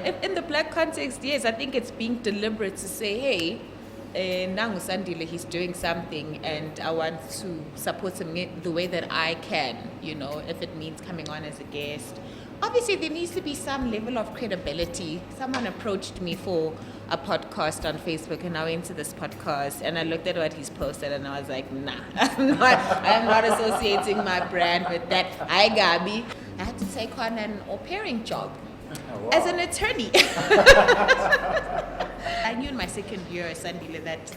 in the black context, yes, I think it's being deliberate to say, hey, Nangu Sandile, he's doing something and I want to support him the way that I can, if it means coming on as a guest. Obviously, there needs to be some level of credibility. Someone approached me for a podcast on Facebook, and I went to this podcast and I looked at what he's posted and I was like, nah, I'm not associating my brand with that. Hi, Gabi. I had to take on an au pairing job as an attorney. I knew in my second year, Sandile, that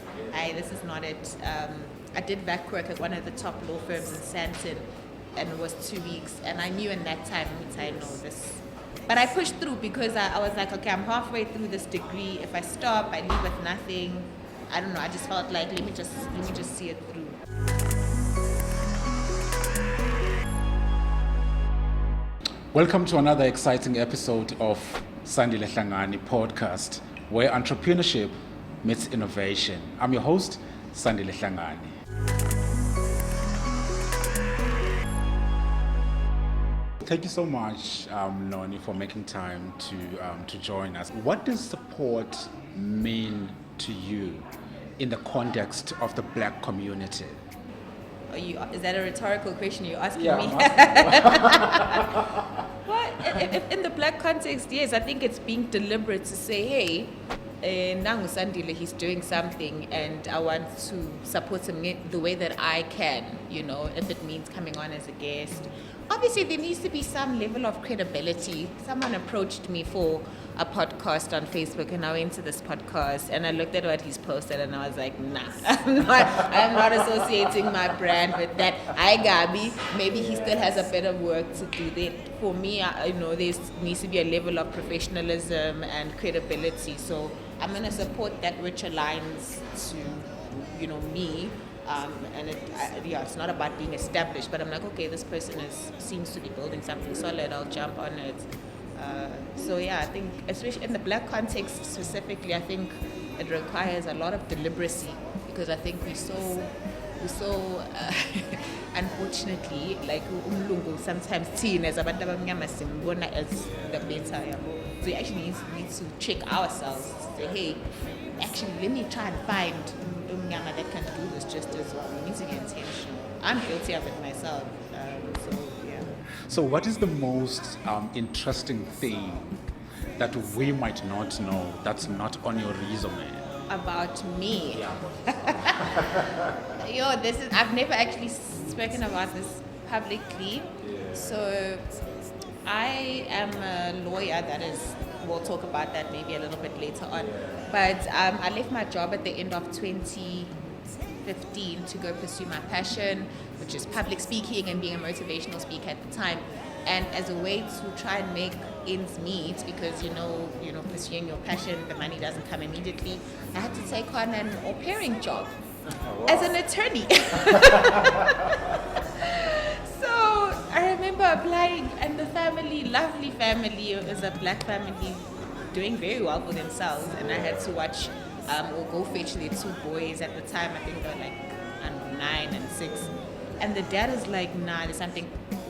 this is not it. I did back work at one of the top law firms in Sandton, and it was 2 weeks, and I knew in that time, I know this. But I pushed through because I was like, okay, I'm halfway through this degree. If I stop, I leave with nothing. I don't know, I just felt like, let me just see it through. Welcome to another exciting episode of Sandile Hlangani Podcast, where entrepreneurship meets innovation. I'm your host, Sandile Hlangani. Thank you so much, Nonnie, for making time to join us. What does support mean to you in the context of the Black community? Is that a rhetorical question you're asking me? Well, in the Black context, yes, I think it's being deliberate to say, hey, Nangu Sandile, he's doing something and I want to support him the way that I can, if it means coming on as a guest. Obviously, there needs to be some level of credibility. Someone approached me for a podcast on Facebook, and I went to this podcast and I looked at what he's posted and I was like, nah, I'm not associating my brand with that. Hi, Gabi. Maybe he still has a bit of work to do there. For me, there needs to be a level of professionalism and credibility. So I'm going to support that which aligns to, me. It's not about being established, but I'm like, okay, this person seems to be building something solid. I'll jump on it. I think, especially in the Black context specifically, I think it requires a lot of deliberacy because I think we're so unfortunately, like Mhlungu sometimes seen as abantu abamnyama simbona as the better. So we actually need to check ourselves. Say, hey, actually, let me try and find Mnyama that can do this just as well. We need to be intentional. I'm guilty of it myself. So what is the most interesting thing that we might not know that's not on your resume? About me? I've never actually spoken about this publicly. So I am a lawyer, we'll talk about that maybe a little bit later on. But I left my job at the end of 2015 to go pursue my passion, which is public speaking and being a motivational speaker at the time. And as a way to try and make ends meet, because pursuing your passion, the money doesn't come immediately, I had to take on an au pairing job as an attorney. So I remember applying, and the family, lovely family, it was a Black family doing very well for themselves, and I had to watch or go fetch their 2 boys at the time. I think they were like 9 and 6, and the dad is like, nah, there's something.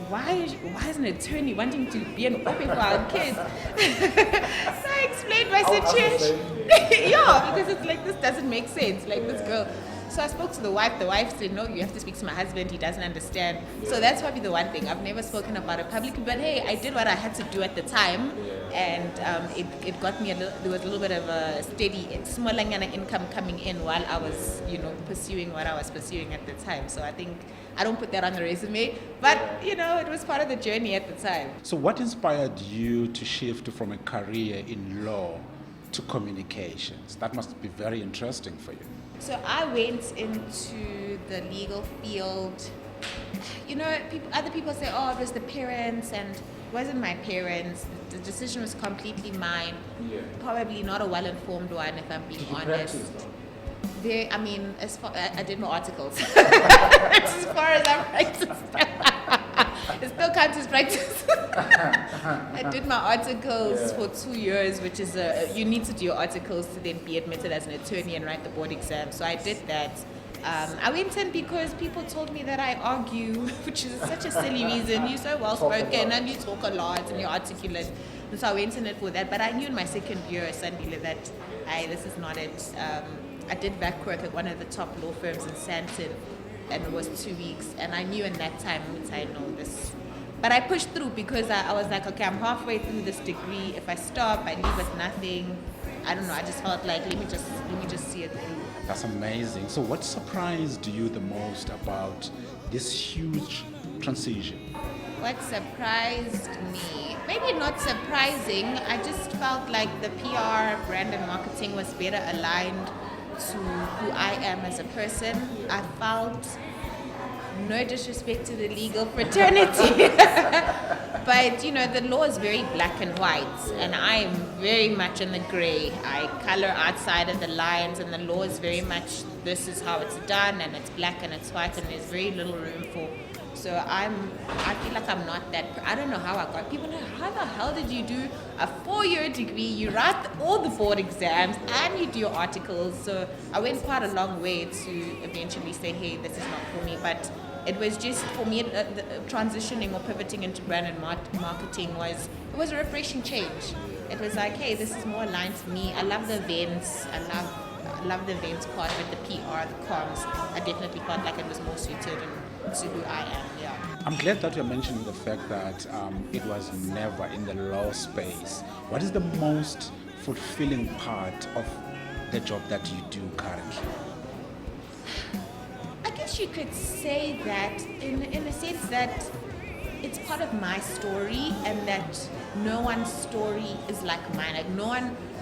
Why is an attorney wanting to be an au pair for our kids? So I explained my situation. Because it's like, this doesn't make sense. Like, this girl. So I spoke to the wife. The wife said, no, you have to speak to my husband. He doesn't understand. So that's probably the one thing. I've never spoken about it publicly. But hey, I did what I had to do at the time. And it got me there was a little bit of a steady, small income coming in while I was, pursuing what I was pursuing at the time. So I think I don't put that on the resume. But, it was part of the journey at the time. So what inspired you to shift from a career in law to communications? That must be very interesting for you. So I went into the legal field. Other people say, oh, it was the parents, and it wasn't my parents. The decision was completely mine. Yeah. Probably not a well-informed one, if I'm being honest. I did my articles. As far as I practiced. It still counts as practice. I did my articles for 2 years, which is you need to do your articles to then be admitted as an attorney and write the board exam. So I did that. I went in because people told me that I argue, which is such a silly reason. You're so well spoken and you talk a lot and you're articulate. So I went in it for that. But I knew in my second year at Sandile that this is not it. I did back work at one of the top law firms in Sandton, and it was 2 weeks. And I knew in that time, I know this. But I pushed through because I was like, okay, I'm halfway through this degree. If I stop, I leave with nothing. I don't know. I just felt like let me just see it through. That's amazing. So what surprised you the most about this huge transition? What surprised me? Maybe not surprising. I just felt like the PR, brand and marketing was better aligned to who I am as a person. I felt, no disrespect to the legal fraternity, but you know, the law is very black and white, and I'm very much in the gray. I color outside of the lines, and the law is very much, this is how it's done, and it's black and it's white, and there's very little room for. So I feel like I'm not that. I don't know how I got. People know, how the hell did you do a 4-year degree? You write all the board exams and you do your articles. So I went quite a long way to eventually say, hey, this is not for me. But it was just, for me, transitioning or pivoting into brand and marketing was a refreshing change. It was like, hey, this is more aligned to me. I love the events. I love the events part of it, the PR, the comms. I definitely felt like it was more suited to who I am, yeah. I'm glad that you're mentioning the fact that it was never in the law space. What is the most fulfilling part of the job that you do currently? I guess you could say that in the sense that it's part of my story, and that no one's story is like mine. Like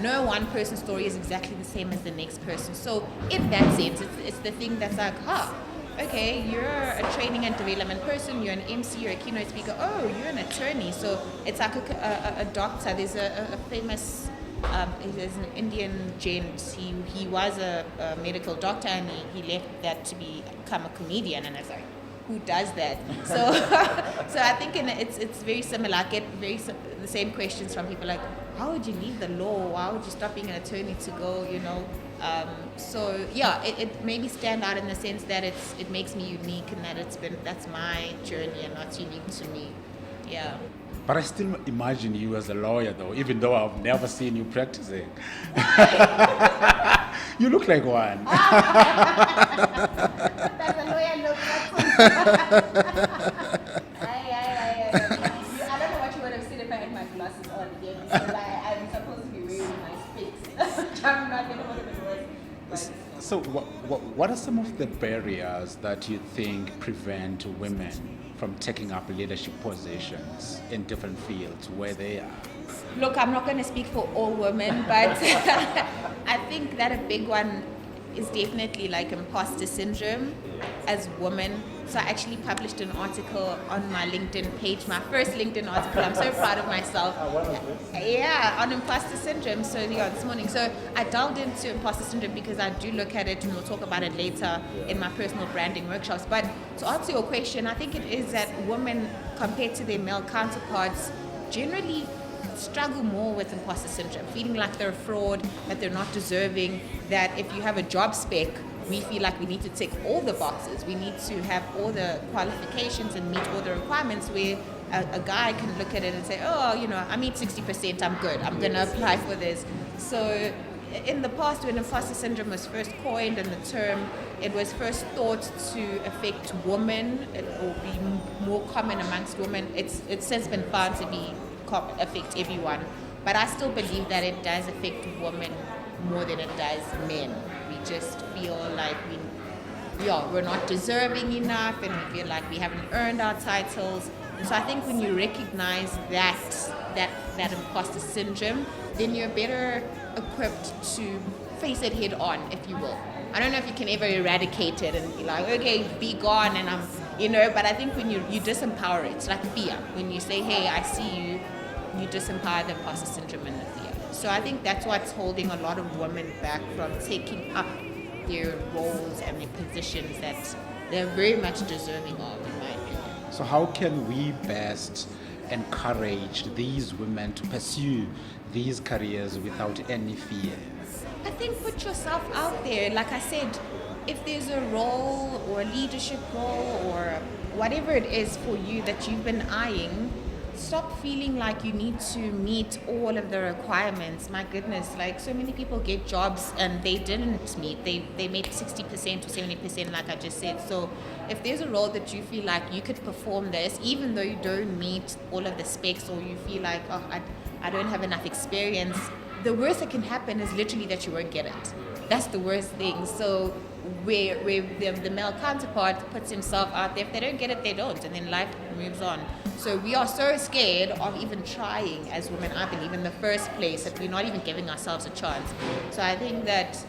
no one person's story is exactly the same as the next person. So in that sense, it's the thing that's like, okay, you're a training and development person, you're an MC, you're a keynote speaker, oh, you're an attorney. So it's like a doctor. There's a famous, there's an Indian gent, he was a medical doctor, and he left that to become a comedian, and it's like, who does that? So so I think it's very similar. I get the same questions from people like, how would you leave the law? Why would you stop being an attorney to go, you know? So yeah, it made me stand out in the sense that it makes me unique, and that that's my journey and not unique to me. Yeah. But I still imagine you as a lawyer, though, even though I've never seen you practicing. You look like one. That's a lawyer look. I don't know what you would have said if I had my glasses on again. Because I'm supposed to be wearing my specs. I'm not going to put it worse. So what are some of the barriers that you think prevent women from taking up leadership positions in different fields where they are? Look, I'm not going to speak for all women, but I think that a big one is definitely like imposter syndrome as women. So I actually published an article on my LinkedIn page, my first LinkedIn article. I'm so proud of myself. Yeah, on imposter syndrome. So yeah, this morning. So I delved into imposter syndrome because I do look at it, and we'll talk about it later in my personal branding workshops. But to answer your question, I think it is that women, compared to their male counterparts, generally struggle more with imposter syndrome, feeling like they're a fraud, that they're not deserving, that if you have a job spec, we feel like we need to tick all the boxes. We need to have all the qualifications and meet all the requirements, where a guy can look at it and say, oh, you know, I meet 60%, I'm good. I'm going to apply for this. So in the past, when imposter syndrome was first coined, and the term, it was first thought to affect women or be more common amongst women. It's since been found to affect everyone. But I still believe that it does affect women more than it does men. We just feel like we're not deserving enough, and we feel like we haven't earned our titles. And so I think when you recognize that imposter syndrome, then you're better equipped to face it head on, if you will. I don't know if you can ever eradicate it and be like, okay, be gone, and I'm, you know, but I think when you disempower it, it's like fear. When you say, hey, I see you, you disempower the imposter syndrome and the fear. So I think that's what's holding a lot of women back from taking up their roles and their positions that they're very much deserving of, in my opinion. So how can we best encourage these women to pursue these careers without any fear? I think put yourself out there. Like I said, if there's a role or a leadership role or whatever it is for you that you've been eyeing, stop feeling like you need to meet all of the requirements. My goodness, like so many people get jobs and they didn't meet. They made 60% or 70%, like I just said. So if there's a role that you feel like you could perform this, even though you don't meet all of the specs, or you feel like, oh, I don't have enough experience, the worst that can happen is literally that you won't get it. That's the worst thing. So where the male counterpart puts himself out there, if they don't get it, they don't, and then life moves on. So we are so scared of even trying as women, I believe, in the first place, that we're not even giving ourselves a chance. So I think that,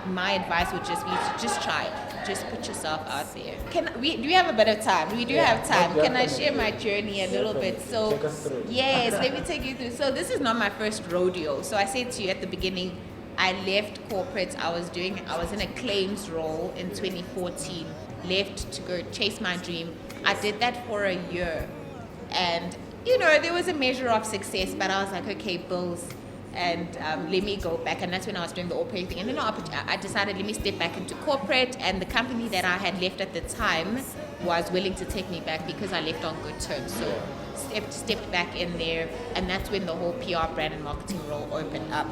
my advice would just be to just try it. Just put yourself out there. Do we have a bit of time? We do have time. Can I share my journey a little bit? So Take us through. yes, let me take you through. So this is not my first rodeo. So I said to you at the beginning, I left corporate. I was in a claims role in 2014. Left to go chase my dream. I did that for a year, and there was a measure of success. But I was like, okay, bills, and let me go back. And that's when I was doing the au-pair thing. And then I decided, let me step back into corporate. And the company that I had left at the time was willing to take me back because I left on good terms. So stepped back in there, and that's when the whole PR, brand and marketing role opened up.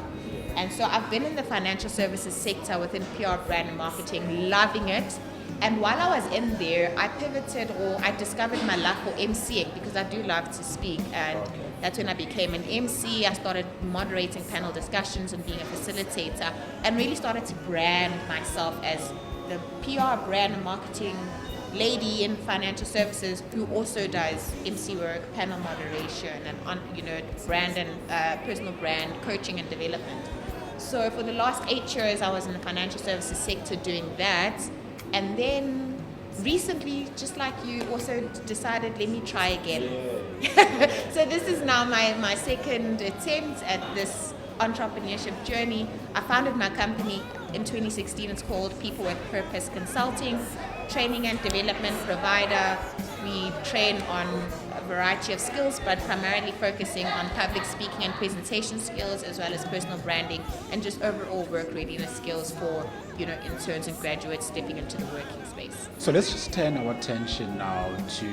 And so I've been in the financial services sector within PR, brand and marketing, loving it. And while I was in there, I pivoted, or I discovered my love for MCing, because I do love to speak. And that's when I became an MC. I started moderating panel discussions and being a facilitator, and really started to brand myself as the PR, brand and marketing lady in financial services who also does MC work, panel moderation, and brand and personal brand coaching and development. So for the last 8 years, I was in the financial services sector doing that. And then recently, just like you, also decided, let me try again. So this is now my second attempt at this entrepreneurship journey. I founded my company in 2016. It's called People with Purpose Consulting, training and development provider. We train on a variety of skills, but primarily focusing on public speaking and presentation skills, as well as personal branding and just overall work readiness skills for interns and graduates stepping into the working space. So let's just turn our attention now to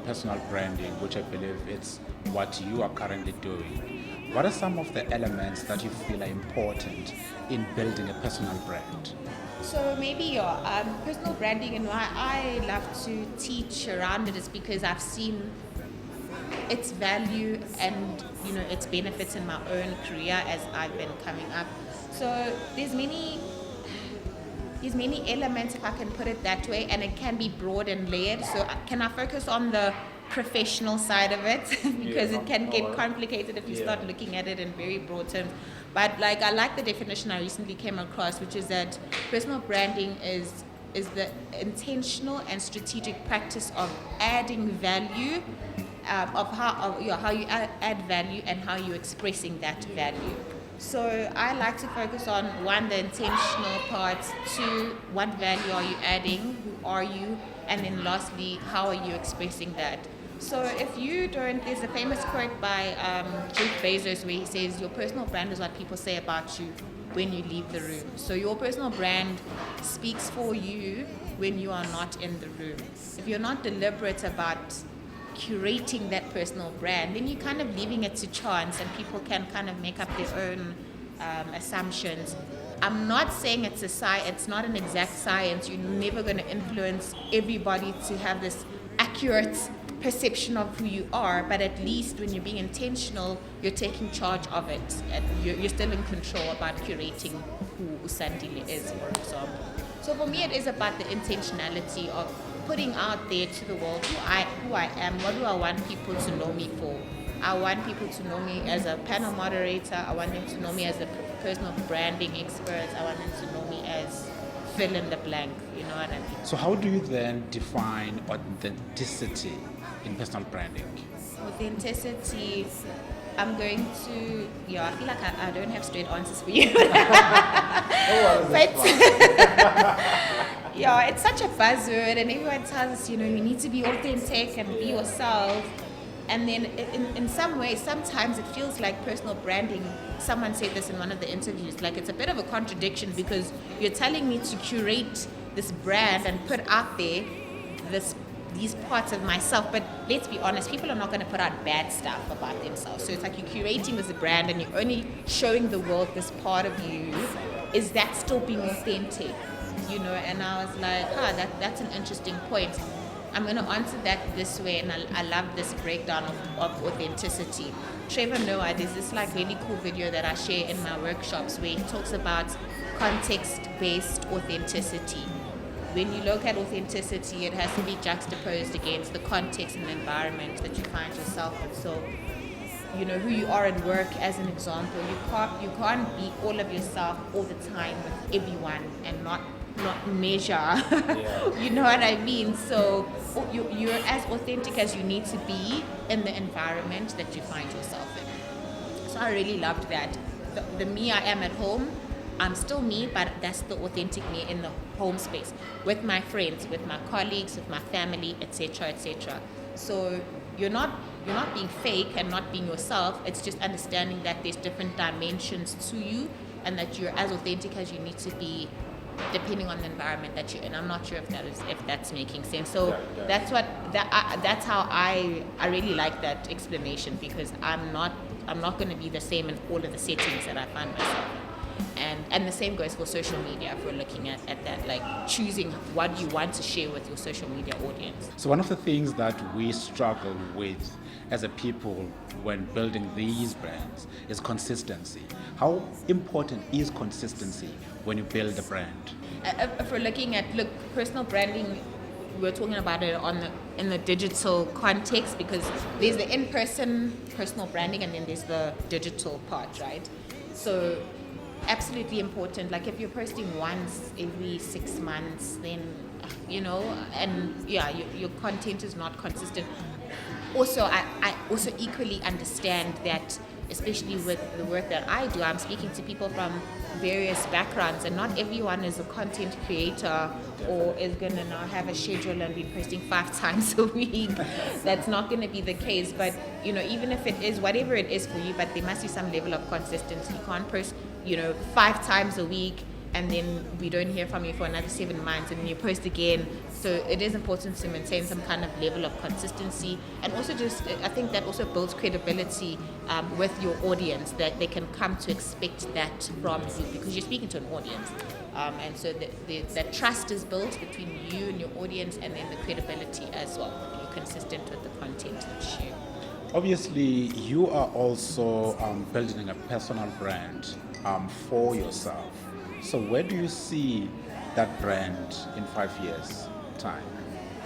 personal branding, which I believe it's what you are currently doing. What are some of the elements that you feel are important in building a personal brand? So maybe personal branding, and why I love to teach around it is because I've seen its value and its benefits in my own career as I've been coming up. So there's many elements, if I can put it that way, and it can be broad and layered. So can I focus on the professional side of it? Because it can get complicated if you start looking at it in very broad terms. But I like the definition I recently came across, which is that personal branding is the intentional and strategic practice of adding value, of how you add value and how you're expressing that value. So I like to focus on, 1, the intentional part, 2, what value are you adding, who are you, and then lastly, how are you expressing that. So if you don't, there's a famous quote by Jeff Bezos where he says, your personal brand is what people say about you when you leave the room. So your personal brand speaks for you when you are not in the room. If you're not deliberate about curating that personal brand, then you're kind of leaving it to chance, and people can kind of make up their own assumptions. I'm not saying it's not an exact science. You're never going to influence everybody to have this accurate perception of who you are, but at least when you're being intentional, you're taking charge of it, and you're still in control about curating who Sandile is, for example. So for me, it is about the intentionality of putting out there to the world who I am. What do I want people to know me for? I want people to know me as a panel moderator. I want them to know me as a personal branding expert. I want them to know me as fill in the blank. You know what I mean? So how do you then define authenticity in personal branding? Authenticity, I'm going to, I feel like I don't have straight answers for you. But it's such a buzzword, and everyone tells us, you need to be authentic and be yourself. And then in some ways, sometimes it feels like personal branding, someone said this in one of the interviews, like it's a bit of a contradiction, because you're telling me to curate this brand and put out there this these parts of myself. But let's be honest, people are not going to put out bad stuff about themselves. So it's like you're curating this brand and you're only showing the world this part of you. Is that still being authentic? You know, and I was like, that's an interesting point. I'm going to answer that this way, and I love this breakdown of authenticity. Trevor Noah, there's this like really cool video that I share in my workshops where he talks about context-based authenticity. When you look at authenticity, it has to be juxtaposed against the context and the environment that you find yourself in. So, you know, who you are at work, as an example, you can't be all of yourself all the time with everyone and not measure. Yeah. You know what I mean? So you're as authentic as you need to be in the environment that you find yourself in. So I really loved that. The me I am at home, I'm still me, but that's the authentic me in the home space with my friends, with my colleagues, with my family, etc., etc. So you're not being fake and not being yourself. It's just understanding that there's different dimensions to you, and that you're as authentic as you need to be, depending on the environment that you're in. I'm not sure if that's making sense. So that's how I really like that explanation, because I'm not going to be the same in all of the settings that I find myself in. And the same goes for social media, if we're looking at that, like choosing what you want to share with your social media audience. So one of the things that we struggle with as a people when building these brands is consistency. How important is consistency when you build a brand? If we're looking at personal branding, we're talking about it in the digital context, because there's the in-person personal branding and then there's the digital part, right? So absolutely important. Like if you're posting once every 6 months, then your content is not consistent. Also, I also equally understand that, especially with the work that I do, I'm speaking to people from various backgrounds, and not everyone is a content creator or is going to now have a schedule and be posting 5 times a week. That's not going to be the case. But, even if it is, whatever it is for you, but there must be some level of consistency. You can't post, 5 times a week and then we don't hear from you for another 7 months and then you post again. So it is important to maintain some kind of level of consistency, and also I think that also builds credibility with your audience, that they can come to expect that from you because you're speaking to an audience. And so the trust is built between you and your audience, and then the credibility as well. You're consistent with the content that you share. Obviously, you are also building a personal brand for yourself. So where do you see that brand in 5 years' time?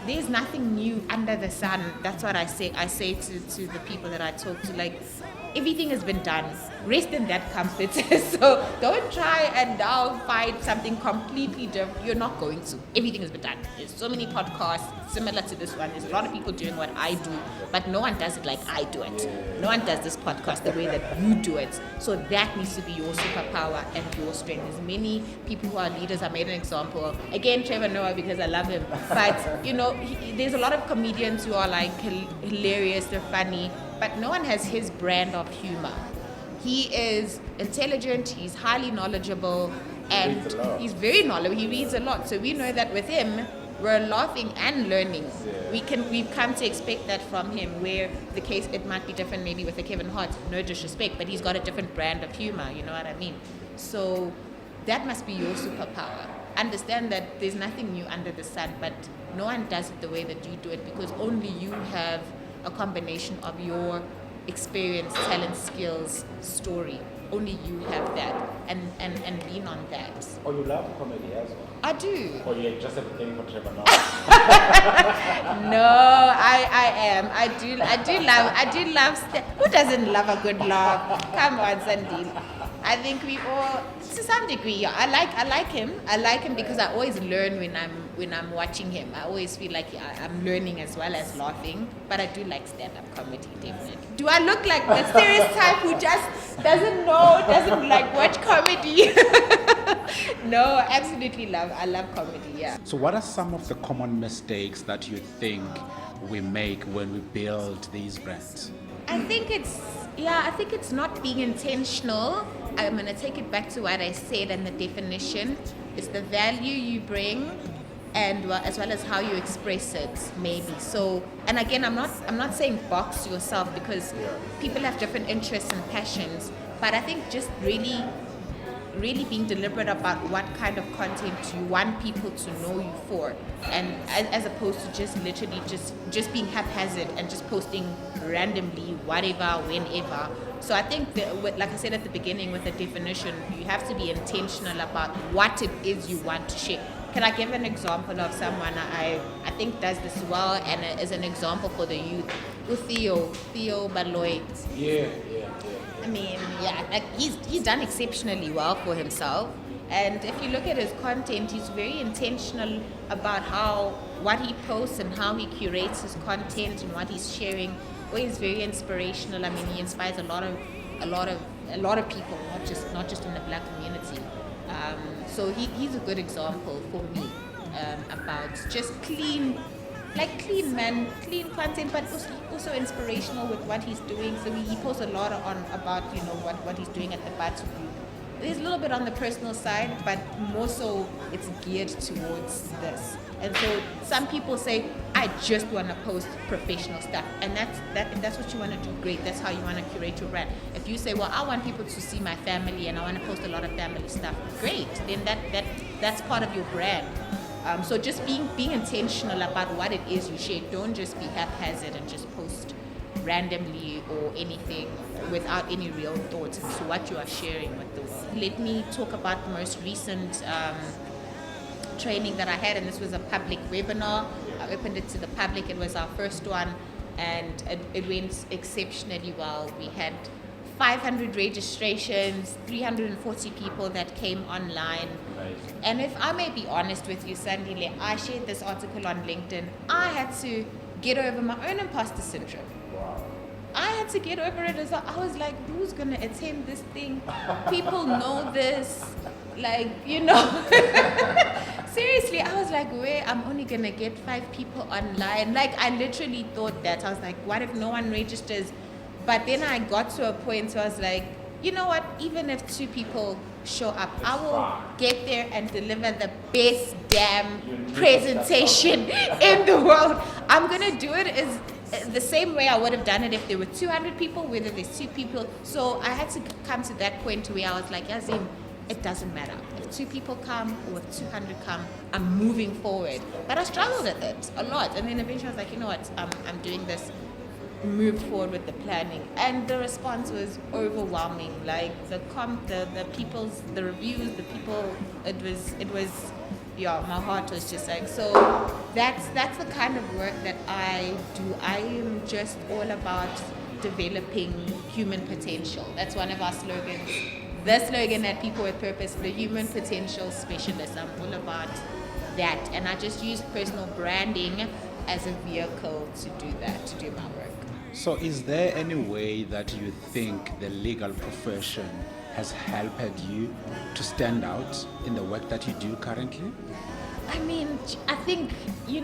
There's nothing new under the sun. That's what I say. I say to the people that I talk to, like, everything has been done. Rest in that comfort. So don't try and now find something completely different. You're not going to. Everything has been done. There's so many podcasts similar to this one. There's a lot of people doing what I do, but no one does it like I do it. No one does this podcast the way that you do it. So that needs to be your superpower and your strength. There's many people who are leaders. I made an example. Again, Trevor Noah, because I love him. But, there's a lot of comedians who are like hilarious, they're funny, but no one has his brand of humor. He is intelligent, he's highly knowledgeable, and he's very knowledgeable. He reads a lot. So we know that with him, we're laughing and learning. We've come to expect that from him, where the case, it might be different maybe with a Kevin Hart, no disrespect, but he's got a different brand of humor, you know what I mean? So that must be your superpower. Understand that there's nothing new under the sun, but no one does it the way that you do it, because only you have a combination of your experience, talent, skills, story. Only you have that, and lean on that. Oh, you love comedy as well? I do. Or you just have a thing for Trevor Noah? No, I am. I do love. Who doesn't love a good laugh? Come on, Sandile. I think we all, to some degree, yeah. I like him. I like him because I always learn when I'm watching him. I always feel like I'm learning as well as laughing. But I do like stand-up comedy, definitely. Do I look like the stereotype who just doesn't like watch comedy? No, absolutely love. I love comedy. Yeah. So what are some of the common mistakes that you think we make when we build these brands? I think it's not being intentional. I'm going to take it back to what I said and the definition. It's the value you bring and as well as how you express it, maybe. So, and again, I'm not saying box yourself, because people have different interests and passions, but I think just really being deliberate about what kind of content you want people to know you for, and as opposed to just literally just being haphazard and just posting randomly whatever whenever. So I think that, like I said at the beginning with the definition, you have to be intentional about what it is you want to share. Can I give an example of someone I think does this well, and is an example for the youth? Theo Baloy. Yeah. I mean, like he's done exceptionally well for himself. And if you look at his content, he's very intentional about what he posts and how he curates his content and what he's sharing. Well, he's very inspirational. I mean, he inspires a lot of people, not just in the Black community. So he's a good example for me about just clean content, but also inspirational with what he's doing. So he posts a lot about what he's doing at the Batu group. There's a little bit on the personal side, but more so it's geared towards this. And so some people say, I just want to post professional stuff, and that's what you want to do. Great, that's how you want to curate your brand. If you say, well, I want people to see my family and I want to post a lot of family stuff, great. Then that's part of your brand. So just being intentional about what it is you share. Don't just be haphazard and just post randomly or anything without any real thought into what you are sharing with the world. Let me talk about the most recent training that I had, and this was a public webinar. I opened it to the public. It was our first one, and it went exceptionally well. We had 500 registrations, 340 people that came online. Nice. And if I may be honest with you, Sandile, I shared this article on LinkedIn. I had to get over my own imposter syndrome. Wow. I had to get over it as well. I was like, who's going to attend this thing? People know this. Like, seriously, I was like, where? I'm only going to get 5 people online. Like, I literally thought that. I was like, what if no one registers? But then I got to a point where I was like, you know what? Even if 2 people show up, I will get there and deliver the best damn presentation in the world. I'm going to do it as the same way I would have done it if there were 200 people, whether there's 2 people. So I had to come to that point where I was like, Yazim, it doesn't matter. If 2 people come or if 200 come, I'm moving forward. But I struggled with it a lot. And then eventually I was like, you know what? I'm doing this. Move forward with the planning, and the response was overwhelming. Like the people's, the reviews, the people, it was my heart was just like, so that's the kind of work that I do. I am just all about developing human potential. That's one of our slogans. The slogan at People with Purpose, the human potential specialist. I'm all about that, and I just use personal branding as a vehicle to do that, to do my work. So is there any way that you think the legal profession has helped you to stand out in the work that you do currently? I mean, I think, you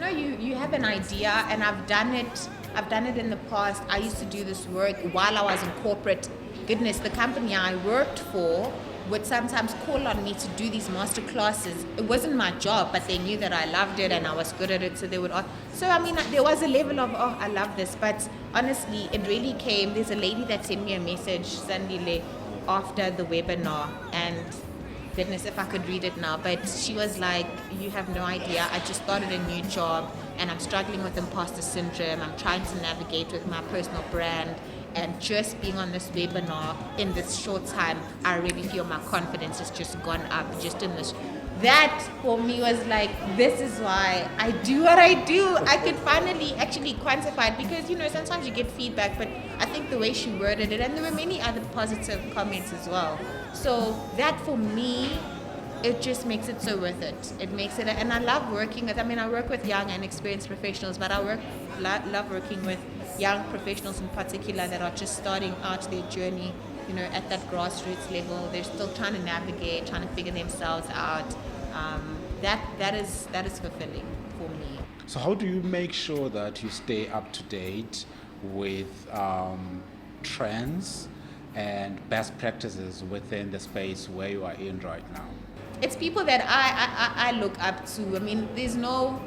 have an idea, and I've done it in the past. I used to do this work while I was in corporate. Goodness, the company I worked for would sometimes call on me to do these master classes. It wasn't my job, but they knew that I loved it and I was good at it, so they would. So I mean, there was a level of, I love this, but honestly, it really came. There's a lady that sent me a message, Sandile, after the webinar, and goodness, if I could read it now, but she was like, you have no idea, I just started a new job and I'm struggling with imposter syndrome. I'm trying to navigate with my personal brand. And just being on this webinar in this short time, I really feel my confidence has just gone up just in this. That for me was like, this is why I do what I do. I could finally actually quantify it, because, sometimes you get feedback, but I think the way she worded it, and there were many other positive comments as well. So that for me, it just makes it so worth it. It makes it, and I love working with, I work with young and experienced professionals, but I love working with young professionals in particular that are just starting out their journey, at that grassroots level. They're still trying to navigate, trying to figure themselves out. That is fulfilling for me. So how do you make sure that you stay up to date with trends and best practices within the space where you are in right now? it's people that I look up to. I mean, there's no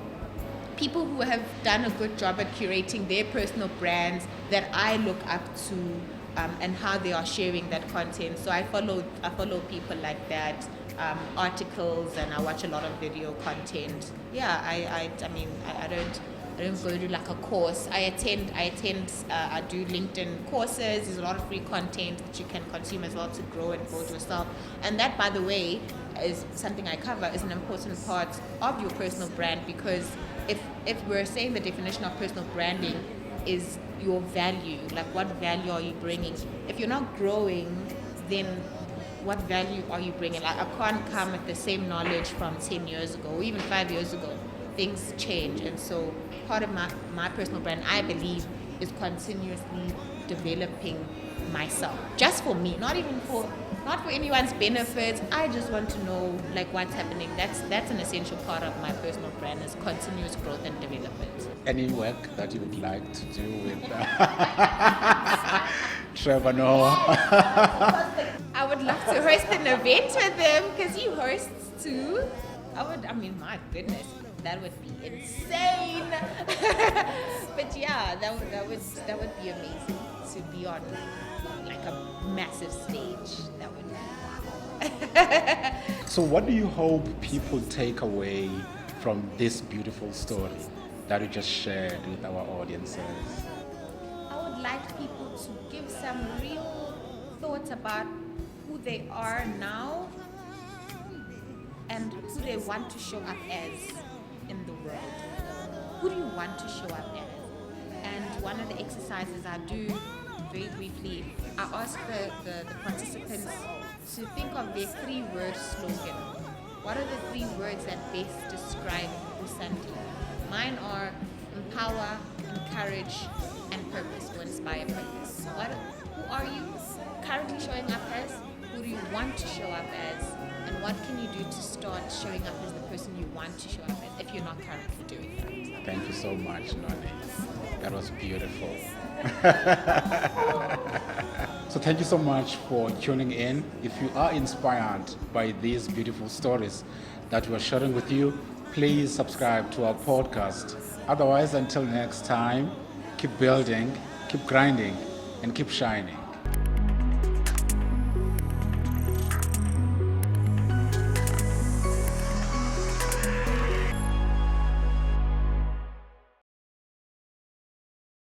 people who have done a good job at curating their personal brands that I look up to, and how they are sharing that content. So I follow people like that, articles, and I watch a lot of video content. Yeah, I don't go to like a course. I do LinkedIn courses. There's a lot of free content that you can consume as well to grow and build yourself. And that, by the way, is something I cover, is an important part of your personal brand, because if we're saying the definition of personal branding is your value, like what value are you bringing? If you're not growing, then what value are you bringing? Like, I can't come with the same knowledge from 10 years ago or even 5 years ago. Things change, and so part of my personal brand, I believe, is continuously developing myself, just for me, not for anyone's benefit. I just want to know like what's happening. That's an essential part of my personal brand, is continuous growth and development. Any work that you would like to do with Trevor Noah? I would love to host an event with him, because he hosts too. My goodness, that would be insane. But yeah, that would be amazing to be on like a massive stage. That would be wow. So what do you hope people take away from this beautiful story that you just shared with our audiences? I would like people to give some real thoughts about who they are now and who they want to show up as in the world. Who do you want to show up as? And one of the exercises I do very briefly, I ask the participants to think of their 3-word slogan. What are the 3 words that best describe Sandile? Mine are empower, encourage, and purpose, or inspire purpose. Who are you currently showing up as? Who do you want to show up as? And what can you do to start showing up as the person you want to show up as if you're not currently doing that? Thank you so much, Nonnie. That was beautiful. So thank you so much for tuning in. If you are inspired by these beautiful stories that we're sharing with you, please subscribe to our podcast. Otherwise, until next time, keep building, keep grinding, and keep shining.